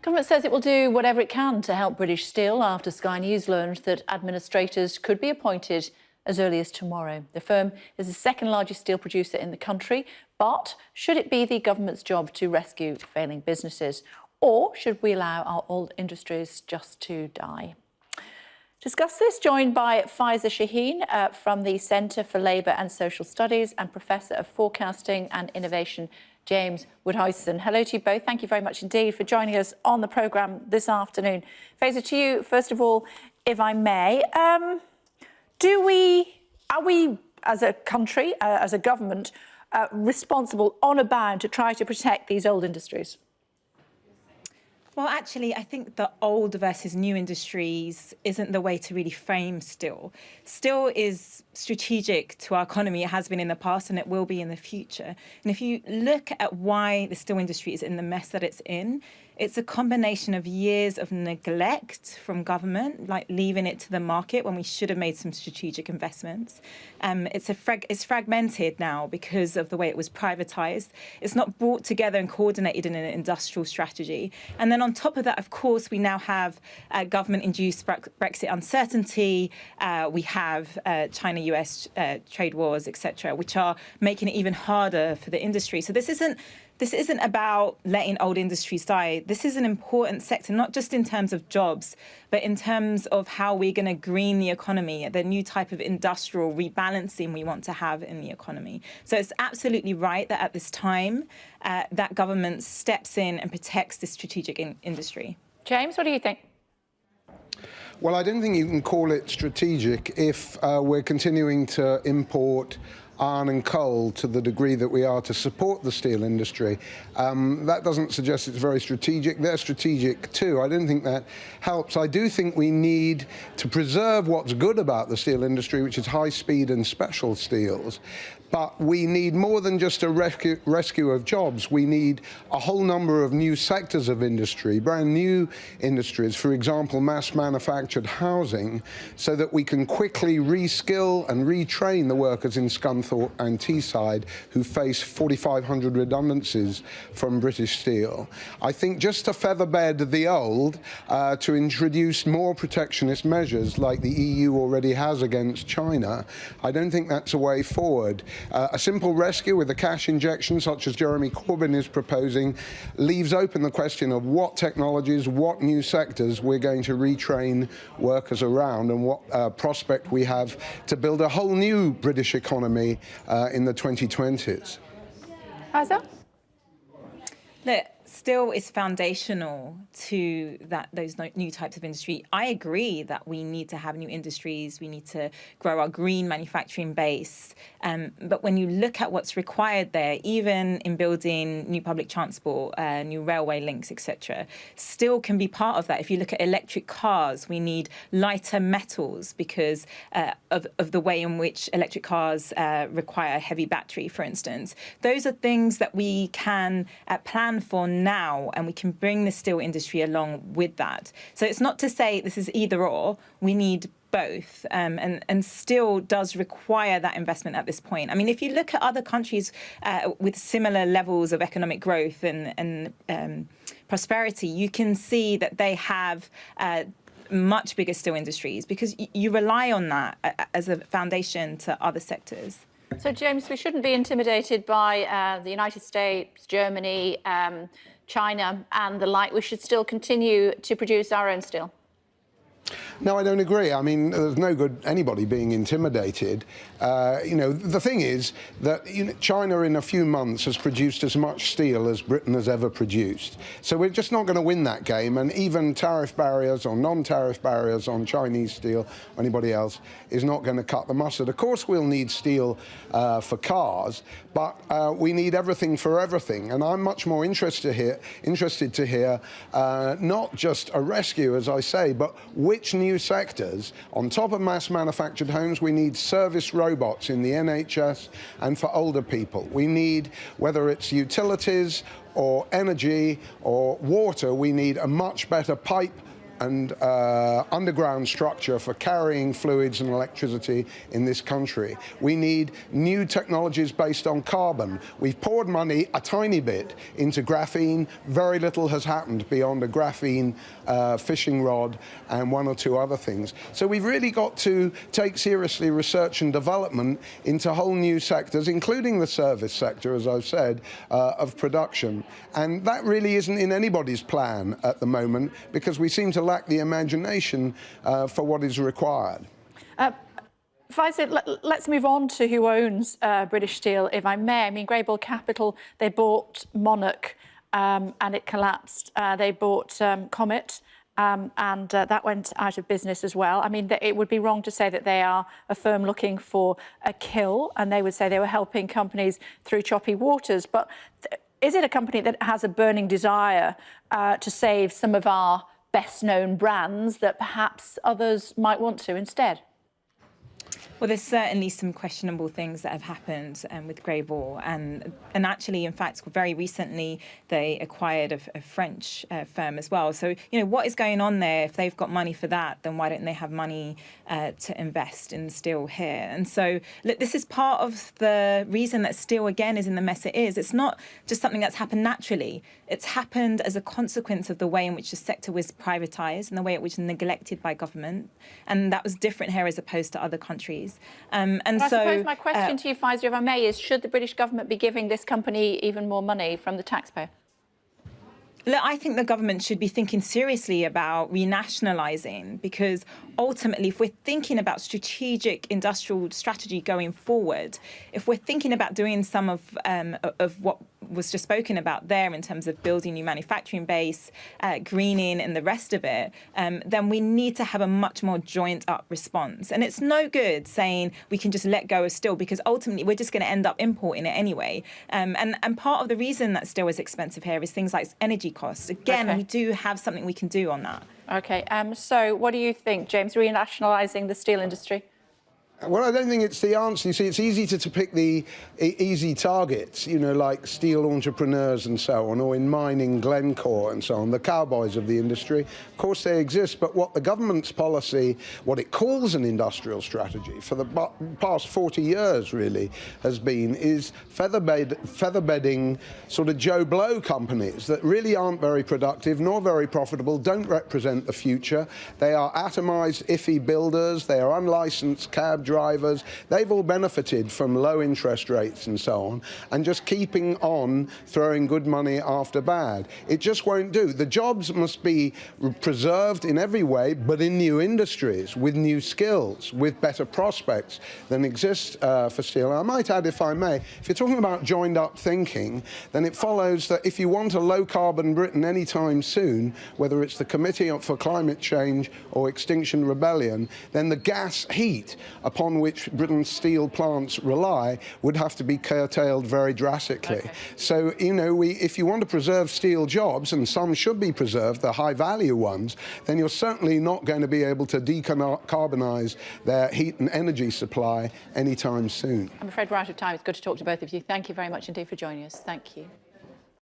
Government says it will do whatever it can to help British Steel after Sky News learned that administrators could be appointed as early as tomorrow. The firm is the second largest steel producer in the country, but should it be the government's job to rescue failing businesses, or should we allow our old industries just to die? Discuss this, joined by Faiza Shaheen from the Centre for Labour and Social Studies and Professor of Forecasting and Innovation, James Woudhuysen. Hello to you both. Thank you very much indeed for joining us on the programme this afternoon. Faiza, to you, first of all, if I may, are we as a country, as a government, responsible, honour bound to try to protect these old industries? Well, actually, I think the old versus new industries isn't the way to really frame steel. Steel is strategic to our economy. It has been in the past and it will be in the future. And if you look at why the steel industry is in the mess that it's in, it's a combination of years of neglect from government, like leaving it to the market when we should have made some strategic investments. It's fragmented now because of the way it was privatised. It's not brought together and coordinated in an industrial strategy. And then on top of that, of course, we now have government-induced Brexit uncertainty. We have China-US trade wars, etc., which are making it even harder for the industry. So this isn't about letting old industries die. This is an important sector, not just in terms of jobs, but in terms of how we're going to green the economy, the new type of industrial rebalancing we want to have in the economy. So it's absolutely right that at this time, that government steps in and protects this strategic industry. James, what do you think? Well, I don't think you can call it strategic if we're continuing to import iron and coal to the degree that we are to support the steel industry. That doesn't suggest it's very strategic. They're strategic too. I don't think that helps. I do think we need to preserve what's good about the steel industry, which is high speed and special steels. But we need more than just a rescue of jobs. We need a whole number of new sectors of industry, brand new industries, for example, mass manufactured housing, so that we can quickly reskill and retrain the workers in Scunthorpe and Teesside who face 4,500 redundancies from British Steel. I think just to featherbed the old, to introduce more protectionist measures like the EU already has against China, I don't think that's a way forward. A simple rescue with a cash injection, such as Jeremy Corbyn is proposing, leaves open the question of what technologies, what new sectors we're going to retrain workers around, and what prospect we have to build a whole new British economy in the 2020s. Faiza? Look, steel is foundational to those new types of industry. I agree that we need to have new industries. We need to grow our green manufacturing base. But when you look at what's required there, even in building new public transport, new railway links, etc., steel can be part of that. If you look at electric cars, we need lighter metals because of the way in which electric cars require a heavy battery, for instance. Those are things that we can plan for now, and we can bring the steel industry along with that. So it's not to say this is either or. We need both, and steel does require that investment at this point. I mean, if you look at other countries with similar levels of economic growth and prosperity, you can see that they have much bigger steel industries because you rely on that as a foundation to other sectors. So, James, we shouldn't be intimidated by the United States, Germany, China and the like. We should still continue to produce our own steel. No, I don't agree. I mean, there's no good anybody being intimidated. The thing is that China in a few months has produced as much steel as Britain has ever produced. So we're just not going to win that game. And even tariff barriers or non-tariff barriers on Chinese steel or anybody else is not going to cut the mustard. Of course, we'll need steel for cars, but we need everything for everything. And I'm much more interested to hear not just a rescue, as I say, but which new sectors, on top of mass manufactured homes, we need service robots in the NHS and for older people. We need, whether it's utilities or energy or water, we need a much better pipe and underground structure for carrying fluids and electricity in this country. We need new technologies based on carbon. We've poured money, a tiny bit, into graphene. Very little has happened beyond a graphene fishing rod and one or two other things. So we've really got to take seriously research and development into whole new sectors, including the service sector, as I've said, of production. And that really isn't in anybody's plan at the moment, because we seem to lack the imagination for what is required. Faiza, let's move on to who owns British Steel, if I may. I mean, Greybull Capital, they bought Monarch and it collapsed. They bought Comet and that went out of business as well. I mean, it would be wrong to say that they are a firm looking for a kill, and they would say they were helping companies through choppy waters. But is it a company that has a burning desire to save some of our best-known brands that perhaps others might want to instead? Well, there's certainly some questionable things that have happened with Greybull, and actually, in fact, very recently they acquired a French firm as well. So, you know, what is going on there? If they've got money for that, then why don't they have money to invest in steel here? And so, look, this is part of the reason that steel again is in the mess it is. It's not just something that's happened naturally. It's happened as a consequence of the way in which the sector was privatised and the way in which it was neglected by government, and that was different here as opposed to other countries. I suppose my question to you, Faiza, if I may, is should the British government be giving this company even more money from the taxpayer? Look, I think the government should be thinking seriously about renationalising, because ultimately, if we're thinking about strategic industrial strategy going forward, if we're thinking about doing some of what was just spoken about there in terms of building new manufacturing base, greening and the rest of it, then we need to have a much more joined up response. And it's no good saying we can just let go of steel, because ultimately we're just going to end up importing it anyway. And part of the reason that steel is expensive here is things like energy costs. Again, we do have something we can do on that. OK, so what do you think, James, renationalising the steel industry? Well, I don't think it's the answer. You see, it's easy to pick the easy targets, you know, like steel entrepreneurs and so on, or in mining, Glencore and so on, the cowboys of the industry. Of course, they exist, but what the government's policy, what it calls an industrial strategy for the past 40 years, really, has been, is featherbedding sort of Joe Blow companies that really aren't very productive, nor very profitable, don't represent the future. They are atomised, iffy builders, they are unlicensed cab drivers. They've all benefited from low interest rates and so on, and just keeping on throwing good money after bad. It just won't do. The jobs must be preserved in every way, but in new industries, with new skills, with better prospects than exist for steel. And I might add, if I may, if you're talking about joined up thinking, then it follows that if you want a low carbon Britain anytime soon, whether it's the Committee for Climate Change or Extinction Rebellion, then the gas heat upon which Britain's steel plants rely would have to be curtailed very drastically. Okay. So, you know, if you want to preserve steel jobs, and some should be preserved, the high-value ones, then you're certainly not going to be able to decarbonise their heat and energy supply anytime soon. I'm afraid we're out of time. It's good to talk to both of you. Thank you very much indeed for joining us. Thank you.